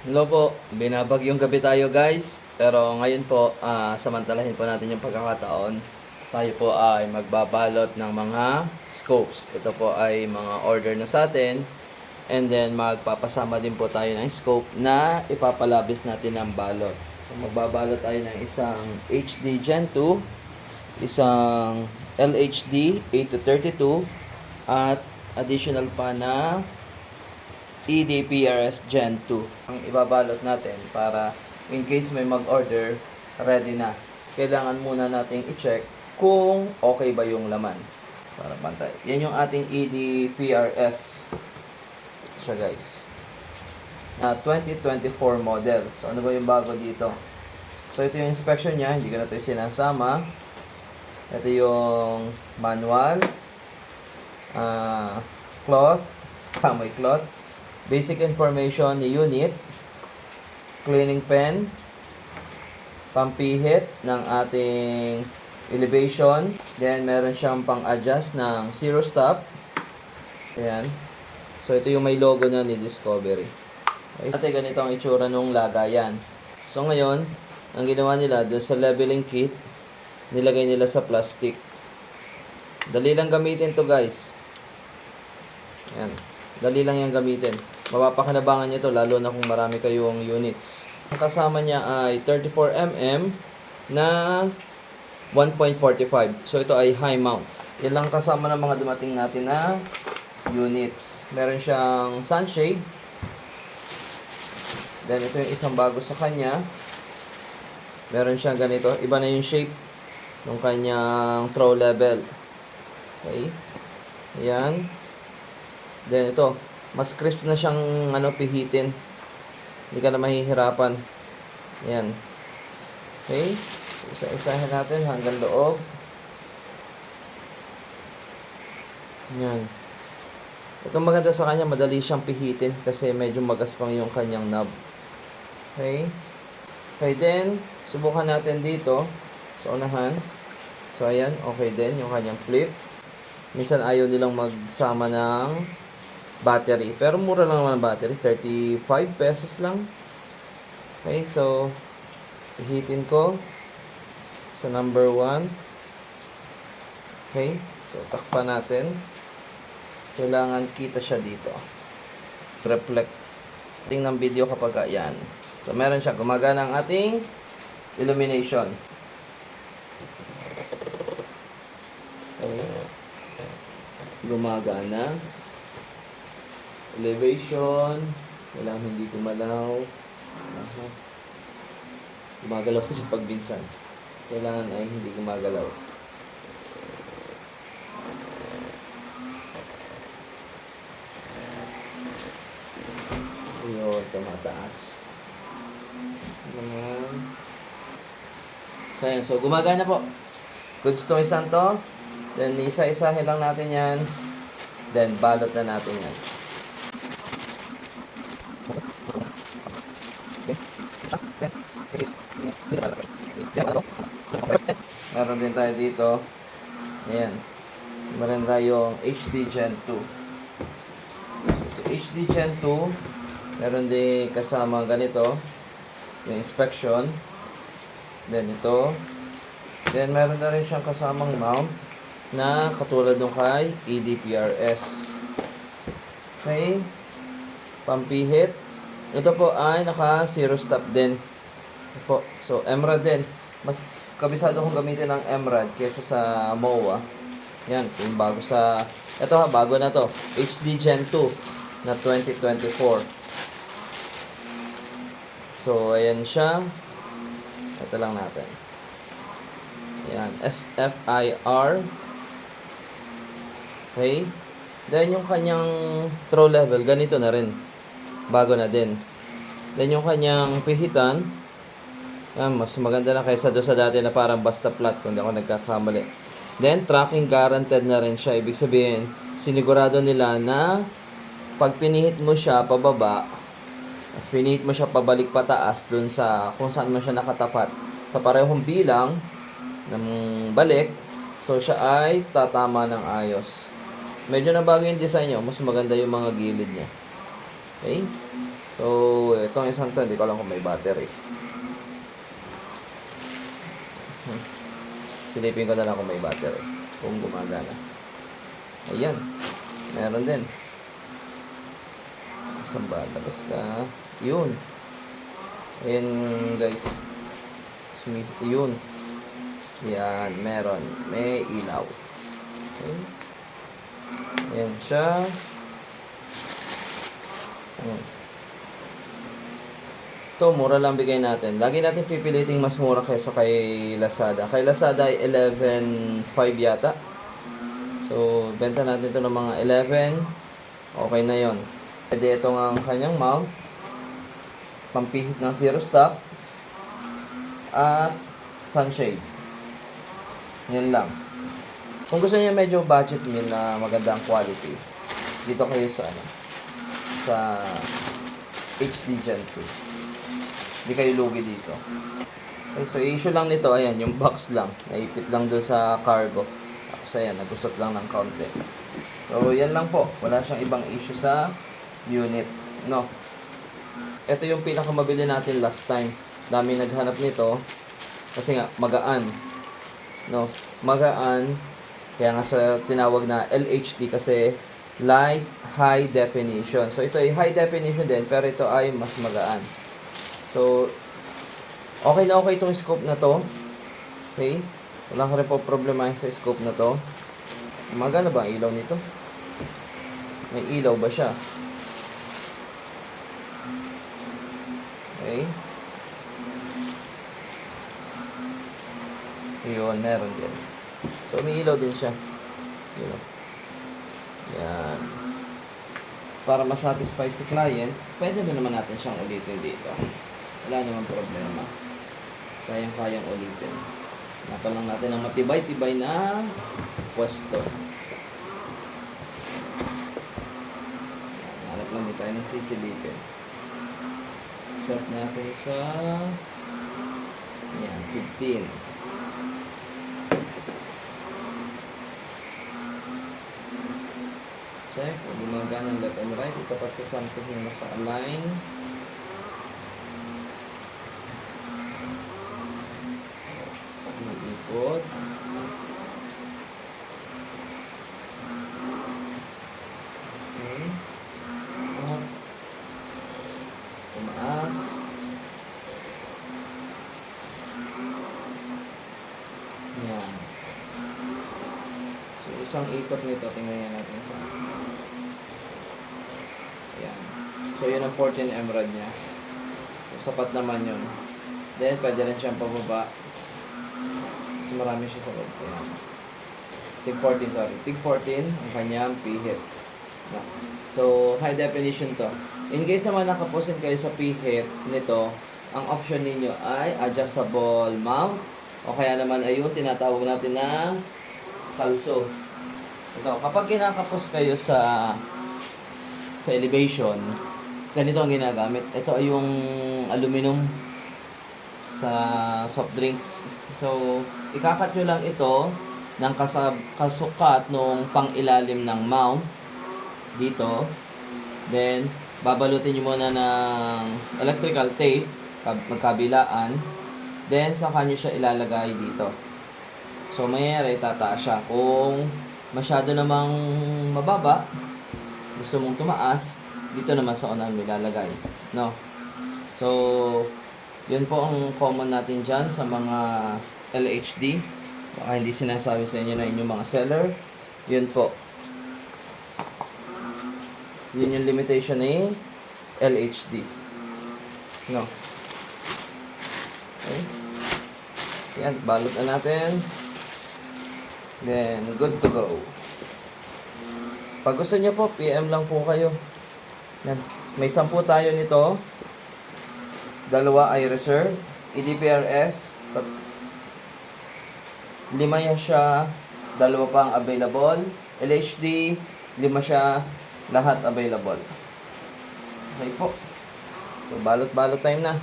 Hello po, binabagyong gabi tayo guys. Pero ngayon po, samantalahin po natin yung pagkakataon. Tayo po ay magbabalot ng mga scopes. Ito po ay mga order na sa atin. And then magpapasama din po tayo ng scope na ipapalabis natin ng balot. So magbabalot tayo ng isang HD Gen 2, isang LHD 8 to 32, at additional pa na EDPRS Gen 2 ang ibabalot natin para in case may mag-order, ready na. Kailangan muna nating i-check kung okay ba yung laman para pantay. Yan yung ating EDPRS siya guys. Na 2024 model. So ano ba yung bago dito? So ito yung inspection niya, hindi ko na ito sinasama. Ito yung manual, cloth, kamoy cloth, basic information ni unit, cleaning pen, pampihit ng ating elevation, then meron siyang pang-adjust ng zero stop. Ayan. So ito yung may logo na ni Discovery. Okay. Dati ganito ang itsura nung lagayan. So ngayon, ang ginawa nila doon sa leveling kit, nilagay nila sa plastic. Dali lang gamitin to guys. Ayan. Dali lang yung gamitin. Mapapakinabangan nyo to lalo na kung marami kayong units. Ang kasama niya ay 34mm na 1.45. So ito ay high mount. Yan lang kasama ng mga dumating natin na units. Meron siyang sunshade. Then ito yung isang bago sa kanya. Meron siyang ganito. Iba na yung shape ng kanyang throw level. Okay. Ayan. Then ito, mas crisp na siyang pihitin. Hindi ka na mahihirapan. Ayan. Okay. Isa-isahin natin hanggang loob. Ayan. Itong maganda sa kanya, madali siyang pihitin kasi medyo magaspang yung kanyang knob. Okay. Okay, then, subukan natin dito sa unahan. So, ayan. Okay din yung kanyang flip. Minsan ayaw nilang magsama ng battery. Pero mura lang naman ang battery. 35 pesos lang. Okay, so hihitin ko sa number 1. Okay, so takpan natin. Kailangan kita siya dito. Reflect. Tingnan ng video kapag yan. So meron siya. Gumagana ang ating illumination. Okay. Gumagana. Elevation. Kailangan hindi gumalaw. Gumagalaw kasi pag minsan. Kailangan ay hindi gumagalaw. Ayun, tumataas. Naman. So, ayan. So, gumagana po. Goods to isang to. Then, isa-isahin lang natin yan. Then, balot na natin yan. Meron din tayo dito. Ayan. Meron tayong HD Gen 2. So, HD Gen 2, meron din kasama ganito. Yung inspection. Then ito. Then meron na rin siyang kasamang mount na katulad nung kay EDPRS. Okay. Pampihit. Ito po ay naka zero stop din. Ito po. So, Emrad din. Mas kabisado kong gamitin ng Emrad kaysa sa MOA. Yan. Yung bago sa... Ito ha, bago na to. HD Gen 2 na 2024. So, ayan siya. Ito lang natin. Ayan. SFIR. Okay. Then, yung kanyang throw level, ganito na rin. Bago na din. Then, yung kanyang pihitan, mas maganda na kaysa doon sa dati na parang basta flat kung di ako nagkakamali. Then, tracking guaranteed na rin siya. Ibig sabihin, sinigurado nila na pag pinihit mo siya pababa, as pinihit mo siya pabalik pataas doon sa kung saan mo siya nakatapat sa parehong bilang ng balik, so siya ay tatama ng ayos. Medyo nabago yung design niya, mas maganda yung mga gilid niya. Okay? So, itong isang to, hindi ko alam kung may battery. Silipin ko na lang kung may battery. Kung gumagana. Ayan. Meron din. Saan ba? Labas ka. Yun. Ayan, guys. Yun. Yan. Meron. May ilaw. Okay. Ayan siya. Ayan. Ito, mura lang bigay natin. Lagi natin pipiliting mas mura kaysa kay Lazada. Kay Lazada ay 11.5 yata. So, benta natin ito ng mga 11. Okay na yon. Pwede ito ang kanyang mount. Pampihit ng zero stop. At sunshade. Yan lang. Kung gusto niyo medyo budget meal na magandang quality, dito kayo sa HD Gen 2. Hindi kayo lugi dito. Okay, so issue lang nito, ayan, yung box lang. Naipit lang doon sa cargo. Tapos ayan, nagusot lang ng kaunti. So yan lang po. Wala siyang ibang issue sa unit. No. Ito yung pinakamabili natin last time. Dami naghanap nito. Kasi nga, magaan. No. Magaan. Kaya nga sa tinawag na LHD kasi light high definition. So ito ay high definition din, pero ito ay mas magaan. So, okay na okay itong scope na to. Okay? Wala ka rin po problema sa scope na to. Magana ba ang ilaw nito? May ilaw ba siya? Okay? Yun, meron din. So, may ilaw din siya. Yun. Yan. Para masatisfy si client, pwede na naman natin siyang ulitin dito. Wala naman problema. Kayang-kayang ulitin. Napa lang natin ang matibay-tibay na pwesto. Hanap lang din tayo ng sisilipin. Set natin sa yan, 15. Check. Kung gumagana ng left and right, itapat sa something na naka-align. Ikot. Okay. Up. Tumaas. Yan. So, isang ikot nito, tingnan natin sa yan. So, yun ang 14 emerald niya. So, sapat naman yun. Then, pwede rin siyang pababa. So, marami siya sa loob. Ayan. Tig 14, sorry. Tig 14, ang kanyang pihit. No. So, high definition to. In case naman nakaposin kayo sa pihit nito, ang option ninyo ay adjustable mount o kaya naman ay yung tinatawag natin ng kalso. Ito, kapag kinakapos kayo sa elevation, ganito ang ginagamit. Ito ay yung aluminum sa soft drinks. So, ikakat nyo lang ito ng kasukat nung pang-ilalim ng mount dito. Then, babalutin nyo muna ng electrical tape magkabilaan. Then, saka nyo siya ilalagay dito. So, mayroon tataas siya. Kung masyado namang mababa, gusto mong tumaas, dito naman sa unahan mo ilalagay. No? So, yun po ang common natin dyan sa mga LHD. Baka hindi sinasabi sa inyo na inyong mga seller. Yun po. Yun yung limitation ni LHD. No? Okay. Yan, balot na natin. Then, good to go. Pag gusto nyo po, PM lang po kayo. Yan. May 10 tayo nito. 2 ay reserve. EDPRS. 5 yan siya. 2 pang available. LHD. 5 siya. Lahat available. Okay po. So, balot-balot time na.